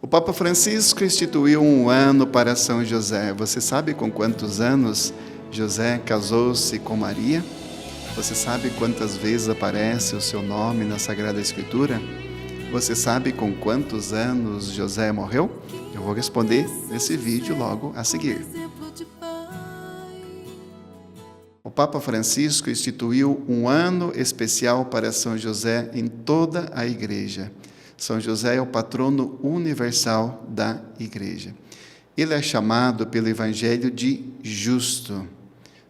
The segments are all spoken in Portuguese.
O Papa Francisco instituiu um ano para São José. Você sabe com quantos anos José casou-se com Maria? Você sabe quantas vezes aparece o seu nome na Sagrada Escritura? Você sabe com quantos anos José morreu? Eu vou responder nesse vídeo logo a seguir. O Papa Francisco instituiu um ano especial para São José em toda a Igreja. São José é o patrono universal da Igreja. Ele é chamado pelo Evangelho de justo.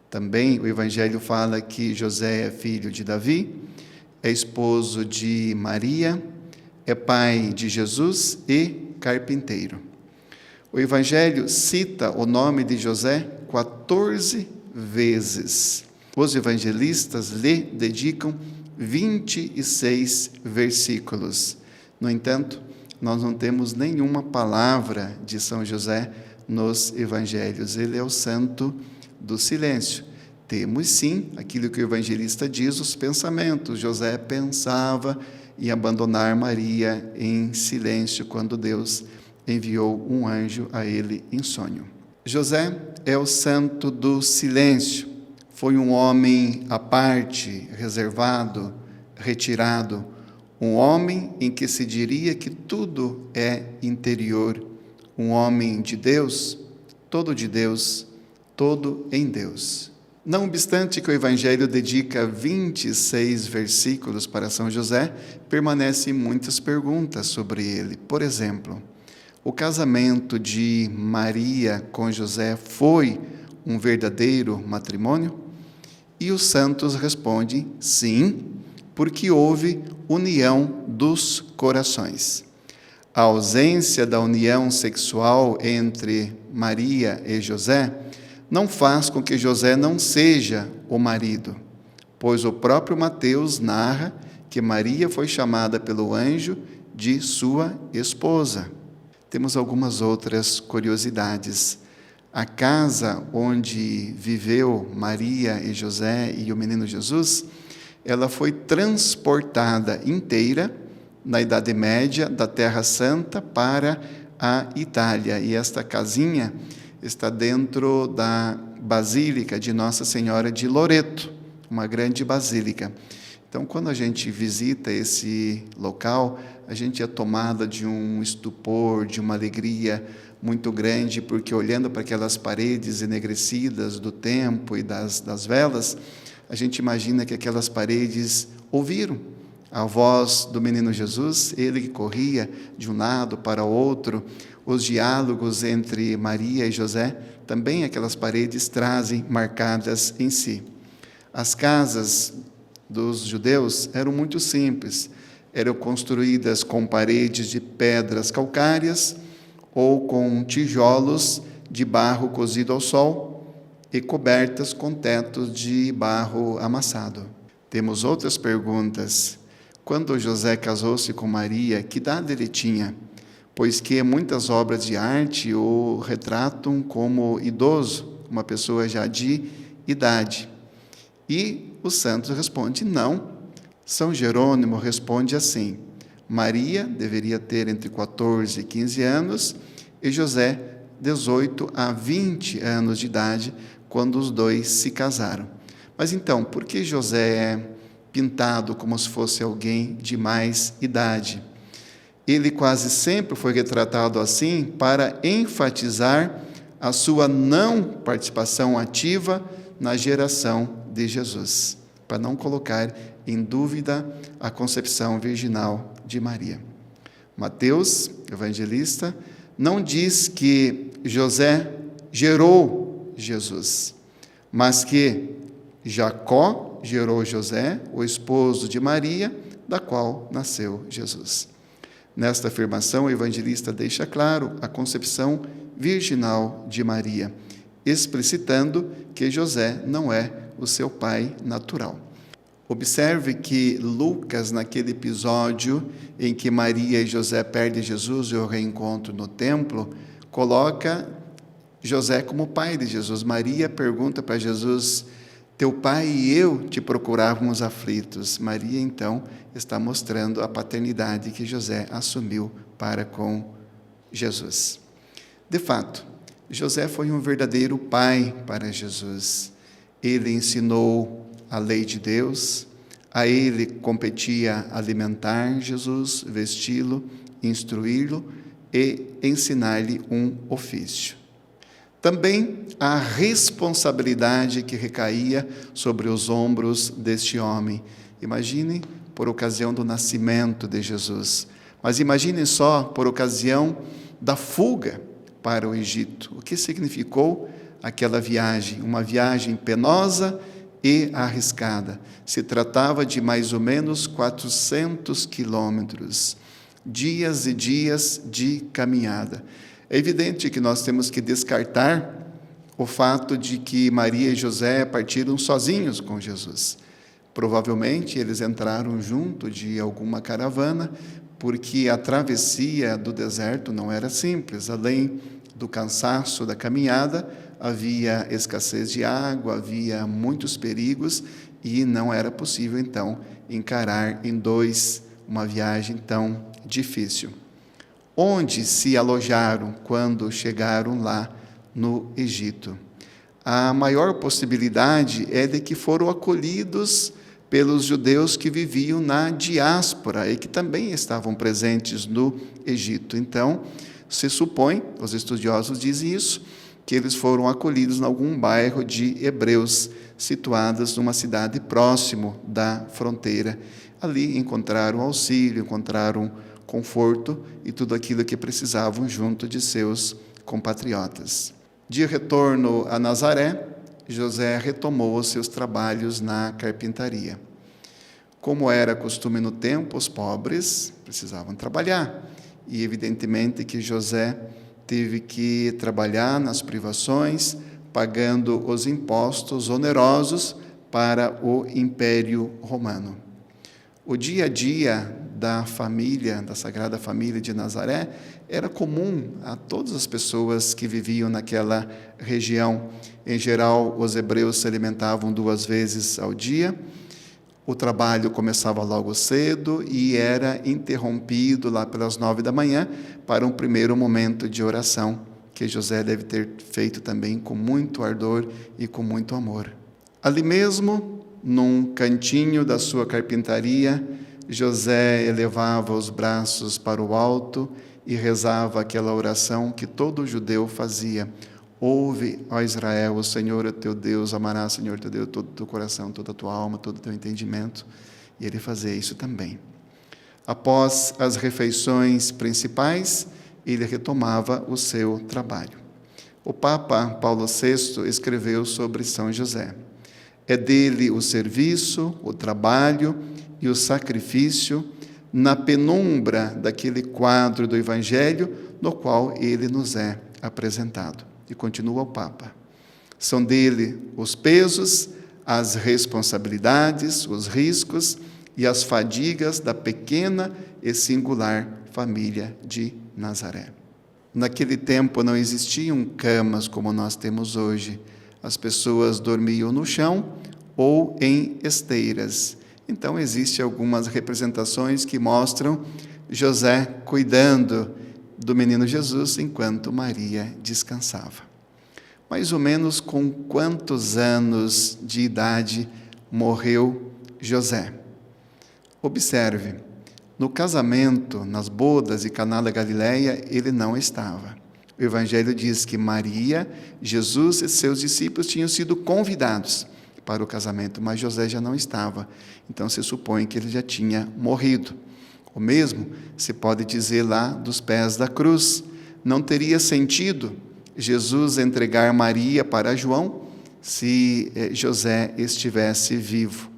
Também o Evangelho fala que José é filho de Davi, é esposo de Maria, é pai de Jesus e carpinteiro. O Evangelho cita o nome de José 14 vezes. Os evangelistas lhe dedicam 26 versículos. No entanto, nós não temos nenhuma palavra de São José nos evangelhos. Ele é o santo do silêncio. Temos sim aquilo que o evangelista diz, os pensamentos. José pensava em abandonar Maria em silêncio quando Deus enviou um anjo a ele em sonho. José é o santo do silêncio. Foi um homem à parte, reservado, retirado. Um homem em que se diria que tudo é interior. Um homem de Deus, todo em Deus. Não obstante que o Evangelho dedica 26 versículos para São José, permanecem muitas perguntas sobre ele. Por exemplo, o casamento de Maria com José foi um verdadeiro matrimônio? E os santos respondem sim, porque houve união dos corações. A ausência da união sexual entre Maria e José não faz com que José não seja o marido, pois o próprio Mateus narra que Maria foi chamada pelo anjo de sua esposa. Temos algumas outras curiosidades. A casa onde viveu Maria e José e o menino Jesus, ela foi transportada inteira na Idade Média da Terra Santa para a Itália. E esta casinha está dentro da Basílica de Nossa Senhora de Loreto, uma grande basílica. Então, quando a gente visita esse local, a gente é tomada de um estupor, de uma alegria muito grande, porque olhando para aquelas paredes enegrecidas do tempo e das velas, a gente imagina que aquelas paredes ouviram a voz do menino Jesus, ele que corria de um lado para o outro, os diálogos entre Maria e José, também aquelas paredes trazem marcadas em si. As casas dos judeus eram muito simples, eram construídas com paredes de pedras calcárias ou com tijolos de barro cozido ao sol e cobertas com tetos de barro amassado. Temos outras perguntas. Quando José casou-se com Maria, que idade ele tinha? Pois que muitas obras de arte o retratam como idoso, uma pessoa já de idade. E os santos respondem não. São Jerônimo responde assim: Maria deveria ter entre 14 e 15 anos e José 18 a 20 anos de idade quando os dois se casaram. Mas então, por que José é pintado como se fosse alguém de mais idade? Ele quase sempre foi retratado assim para enfatizar a sua não participação ativa na geração de Jesus, para não colocar em dúvida a concepção virginal de Maria. Mateus, evangelista, não diz que José gerou Jesus, mas que Jacó gerou José, o esposo de Maria, da qual nasceu Jesus. Nesta afirmação, o evangelista deixa claro a concepção virginal de Maria, explicitando que José não é o seu pai natural. Observe que Lucas, naquele episódio em que Maria e José perdem Jesus e o reencontro no templo, coloca José como pai de Jesus. Maria pergunta para Jesus: teu pai e eu te procurávamos aflitos. Maria, então, está mostrando a paternidade que José assumiu para com Jesus. De fato, José foi um verdadeiro pai para Jesus. Ele ensinou a lei de Deus, a ele competia alimentar Jesus, vesti-lo, instruí-lo e ensinar-lhe um ofício. Também a responsabilidade que recaía sobre os ombros deste homem. Imagine por ocasião do nascimento de Jesus, mas imagine só por ocasião da fuga para o Egito. O que significou aquela viagem? Uma viagem penosa e arriscada. Se tratava de mais ou menos 400 quilômetros, dias e dias de caminhada. É evidente que nós temos que descartar o fato de que Maria e José partiram sozinhos com Jesus. Provavelmente eles entraram junto de alguma caravana, porque a travessia do deserto não era simples. Além do cansaço da caminhada, havia escassez de água, havia muitos perigos e não era possível, então, encarar em dois uma viagem tão difícil. Onde se alojaram quando chegaram lá no Egito? A maior possibilidade é de que foram acolhidos pelos judeus que viviam na diáspora e que também estavam presentes no Egito. Então, se supõe, os estudiosos dizem isso, que eles foram acolhidos em algum bairro de hebreus, situados numa cidade próximo da fronteira. Ali encontraram auxílio, encontraram conforto e tudo aquilo que precisavam junto de seus compatriotas. De retorno a Nazaré, José retomou os seus trabalhos na carpintaria. Como era costume no tempo, os pobres precisavam trabalhar. E evidentemente que José teve que trabalhar nas privações, pagando os impostos onerosos para o Império Romano. O dia a dia da família, da Sagrada Família de Nazaré, era comum a todas as pessoas que viviam naquela região. Em geral, os hebreus se alimentavam 2 vezes ao dia. O trabalho começava logo cedo e era interrompido lá pelas 9 da manhã para um primeiro momento de oração, que José deve ter feito também com muito ardor e com muito amor. Ali mesmo, num cantinho da sua carpintaria, José elevava os braços para o alto e rezava aquela oração que todo judeu fazia. Ouve, ó Israel, o Senhor é teu Deus, amarás, Senhor teu Deus, todo o teu coração, toda a tua alma, todo o teu entendimento. E ele fazia isso também. Após as refeições principais, ele retomava o seu trabalho. O Papa Paulo VI escreveu sobre São José. É dele o serviço, o trabalho e o sacrifício na penumbra daquele quadro do Evangelho no qual ele nos é apresentado. E continua o Papa. São dele os pesos, as responsabilidades, os riscos e as fadigas da pequena e singular família de Nazaré. Naquele tempo não existiam camas como nós temos hoje. As pessoas dormiam no chão ou em esteiras. Então, existem algumas representações que mostram José cuidando do menino Jesus enquanto Maria descansava. Mais ou menos com quantos anos de idade morreu José? Observe, no casamento, nas bodas de Caná da Galileia, ele não estava. O Evangelho diz que Maria, Jesus e seus discípulos tinham sido convidados para o casamento, mas José já não estava. Então se supõe que ele já tinha morrido. O mesmo se pode dizer lá dos pés da cruz. Não teria sentido Jesus entregar Maria para João se José estivesse vivo.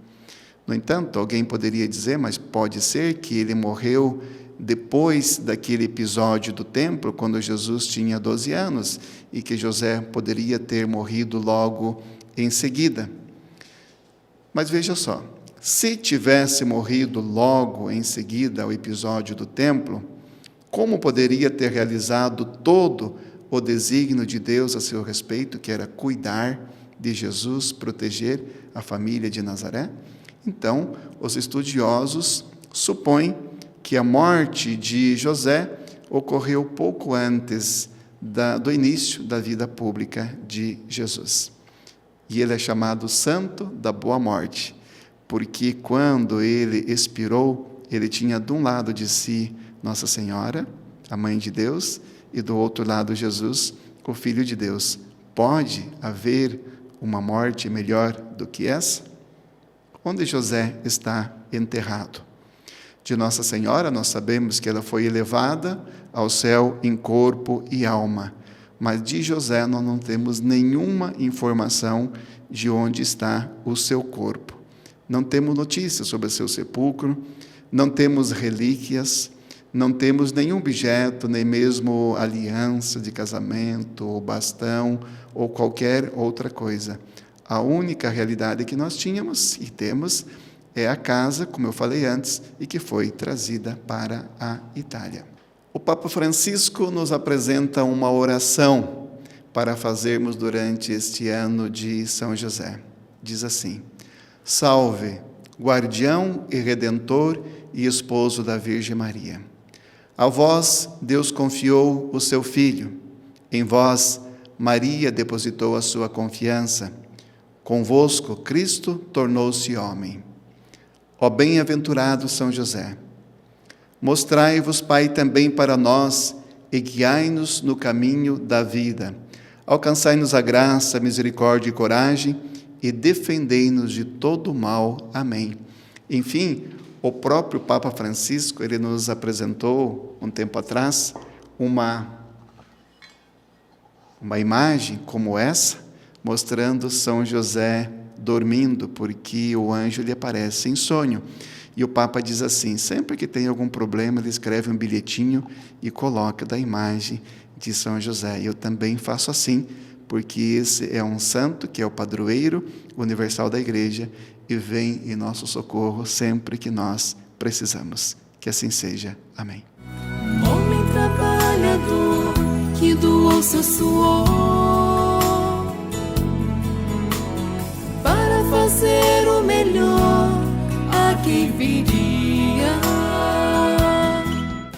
No entanto, alguém poderia dizer, mas pode ser que ele morreu depois daquele episódio do templo, quando Jesus tinha 12 anos, e que José poderia ter morrido logo em seguida. Mas veja só, se tivesse morrido logo em seguida ao episódio do templo, como poderia ter realizado todo o desígnio de Deus a seu respeito, que era cuidar de Jesus, proteger a família de Nazaré? Então, os estudiosos supõem que a morte de José ocorreu pouco antes do início da vida pública de Jesus. E ele é chamado Santo da Boa Morte, porque quando ele expirou, ele tinha de um lado de si Nossa Senhora, a Mãe de Deus, e do outro lado Jesus, o Filho de Deus. Pode haver uma morte melhor do que essa? Onde José está enterrado? De Nossa Senhora, nós sabemos que ela foi elevada ao céu em corpo e alma, mas de José nós não temos nenhuma informação de onde está o seu corpo. Não temos notícias sobre o seu sepulcro, não temos relíquias, não temos nenhum objeto, nem mesmo aliança de casamento, ou bastão, ou qualquer outra coisa. A única realidade que nós tínhamos e temos é a casa, como eu falei antes, e que foi trazida para a Itália. O Papa Francisco nos apresenta uma oração para fazermos durante este ano de São José. Diz assim: Salve, guardião e redentor e esposo da Virgem Maria. A vós Deus confiou o seu Filho, em vós Maria depositou a sua confiança, convosco Cristo tornou-se homem. Ó bem-aventurado São José, mostrai-vos, Pai, também para nós e guiai-nos no caminho da vida. Alcançai-nos a graça, a misericórdia e coragem e defendei-nos de todo o mal. Amém. Enfim, o próprio Papa Francisco, ele nos apresentou, um tempo atrás, uma imagem como essa, mostrando São José dormindo, porque o anjo lhe aparece em sonho. E o Papa diz assim: sempre que tem algum problema, ele escreve um bilhetinho e coloca da imagem de São José. E eu também faço assim, porque esse é um santo que é o padroeiro universal da Igreja e vem em nosso socorro sempre que nós precisamos. Que assim seja. Amém. Homem trabalhador que doou seu suor